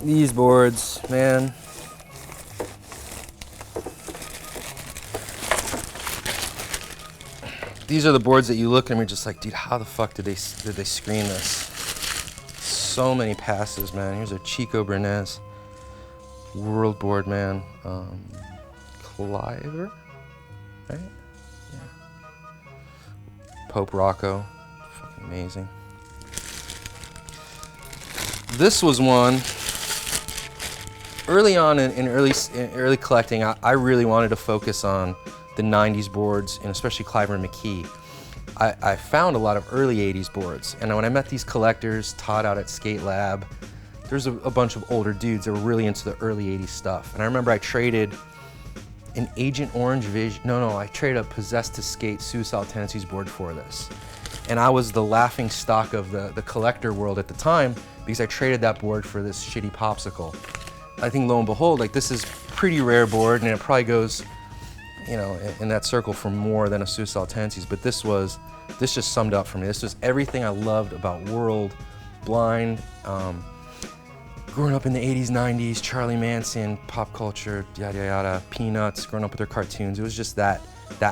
These boards, man. These are the boards that you look at and you're just like, dude, how the fuck did they screen this? So many passes, man. Here's a Chico Bernes world board, man. Cliver, right? Yeah. Pope Rocco, fucking amazing. This was one early on in early collecting. I really wanted to focus on the 90s boards, and especially Cliver and McKee. I found a lot of early 80s boards, and when I met these collectors, taught out at Skate Lab, there's a bunch of older dudes that were really into the early 80s stuff. And I remember I traded an Agent Orange Vision, I traded a Possessed to Skate Suicidal Tendencies board for this. And I was the laughing stock of the collector world at the time because I traded that board for this shitty popsicle. I think lo and behold, like, this is pretty rare board, and it probably goes, you know, in that circle for more than a Suicidal Tendencies, but this just summed up for me. This was everything I loved about World, Blind, growing up in the 80s, 90s, Charlie Manson, pop culture, yada yada, Peanuts, growing up with their cartoons. It was just that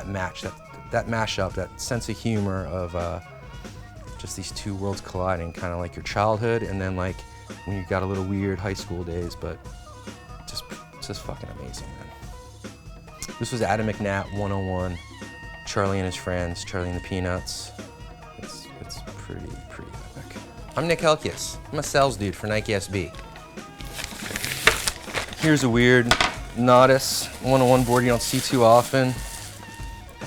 match, that mashup, that sense of humor of just these two worlds colliding, kind of like your childhood and then like when you got a little weird high school days, but just fucking amazing, man. This was Adam McNatt 101, Charlie and his friends, Charlie and the Peanuts. It's pretty epic. I'm Nick Halkias. I'm a sales dude for Nike SB. Here's a weird Nodus 101 board you don't see too often.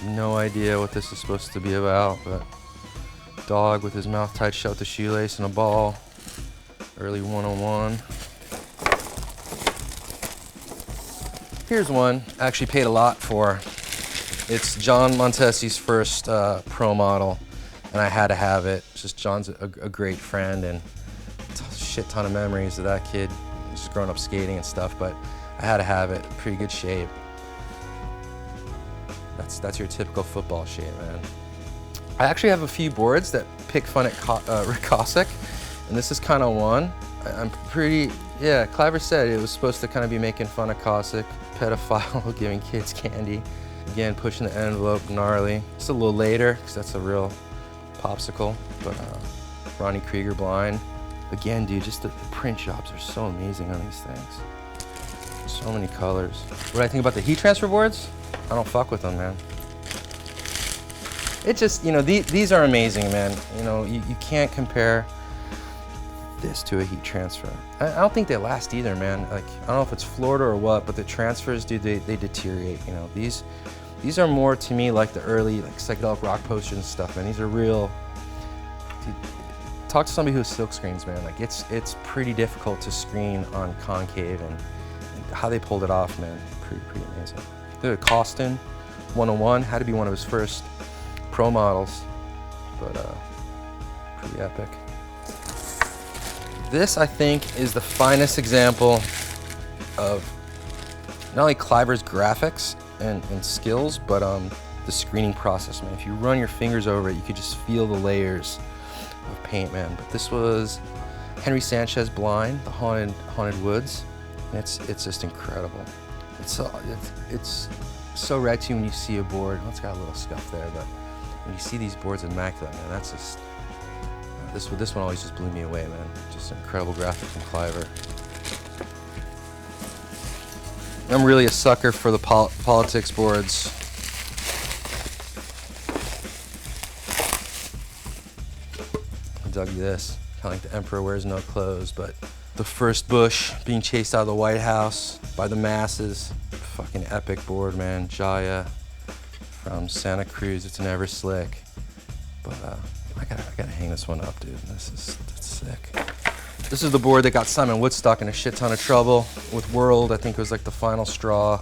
No idea what this is supposed to be about, but dog with his mouth tied shut with a shoelace and a ball. Early 101. Here's one I actually paid a lot for. It's John Montesi's first pro model, and I had to have it. Just John's a great friend, and a shit ton of memories of that kid just growing up skating and stuff, but I had to have it. Pretty good shape. That's your typical football shape, man. I actually have a few boards that pick fun at Rick Cossack, and this is kind of one. Cliver said it was supposed to kind of be making fun of Cossack, pedophile, giving kids candy. Again, pushing the envelope, gnarly. It's a little later, because that's a real popsicle, but Ronnie Krieger blind. Again, dude, just the print jobs are so amazing on these things. So many colors. What do I think about the heat transfer boards? I don't fuck with them, man. It just, you know, these are amazing, man. You know, you can't compare this to a heat transfer. I don't think they last either, man. Like, I don't know if it's Florida or what, but the transfers, dude, they deteriorate, you know. These are more to me like the early like psychedelic rock posters and stuff, man. These are real. Dude, talk to somebody who silk screens, man. Like, it's pretty difficult to screen on concave, and how they pulled it off, man, pretty amazing. Look at Costin 101, had to be one of his first pro models, but pretty epic. This, I think, is the finest example of not only Cliver's graphics and skills, but the screening process, man. If you run your fingers over it, you could just feel the layers of paint, man. But this was Henry Sanchez Blind, the Haunted Woods. And it's just incredible. It's so rad too when you see a board. Oh, it's got a little scuff there, but when you see these boards immaculate, man, that's just this one always just blew me away, man. Just incredible graphic from Cliver. I'm really a sucker for the politics boards. I dug this, kind of like the Emperor Wears No Clothes, but the first Bush being chased out of the White House by the masses. Fucking epic board, man. Jaya from Santa Cruz. It's never slick, but I gotta hang this one up, dude. That's sick. This is the board that got Simon Woodstock in a shit ton of trouble with World. I think it was like the final straw.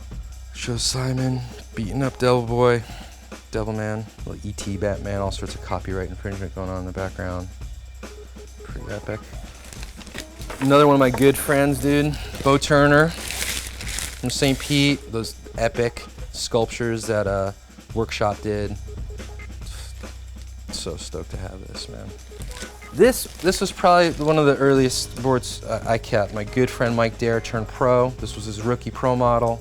Shows Simon beating up Devil Man, little E.T. Batman, all sorts of copyright infringement going on in the background. Pretty epic. Another one of my good friends, dude, Bo Turner from St. Pete. Those epic sculptures that Workshop did. So stoked to have this, man. This was probably one of the earliest boards I kept. My good friend Mike Dare turned pro. This was his rookie pro model.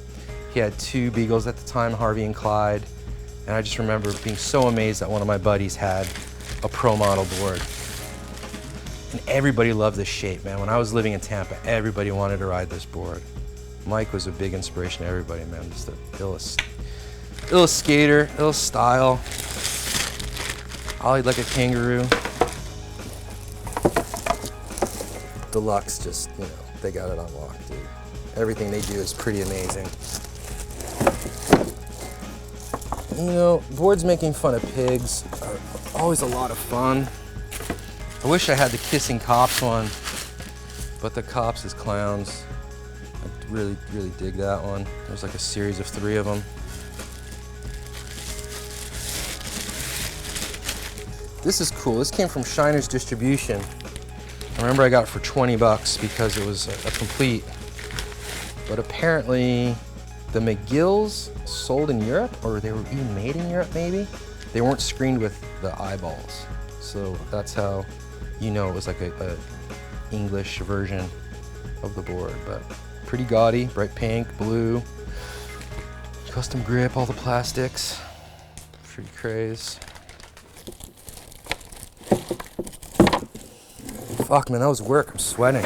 He had 2 Beagles at the time, Harvey and Clyde. And I just remember being so amazed that one of my buddies had a pro model board. And everybody loved this shape, man. When I was living in Tampa, everybody wanted to ride this board. Mike was a big inspiration to everybody, man. Just the illest skater, illest style. Ollied like a kangaroo. Deluxe, just, you know, they got it on lock, dude. Everything they do is pretty amazing. You know, boards making fun of pigs are always a lot of fun. I wish I had the Kissing Cops one, but the Cops is clowns. I really dig that one. There's like a series of 3 of them. This is cool. This came from Shiner's Distribution. I remember I got it for 20 bucks because it was a complete. But apparently the McGills sold in Europe, or they were even made in Europe maybe. They weren't screened with the eyeballs. So that's how you know it was like a English version of the board. But pretty gaudy, bright pink, blue, custom grip, all the plastics. Pretty crazy. Fuck, man, that was work. I'm sweating.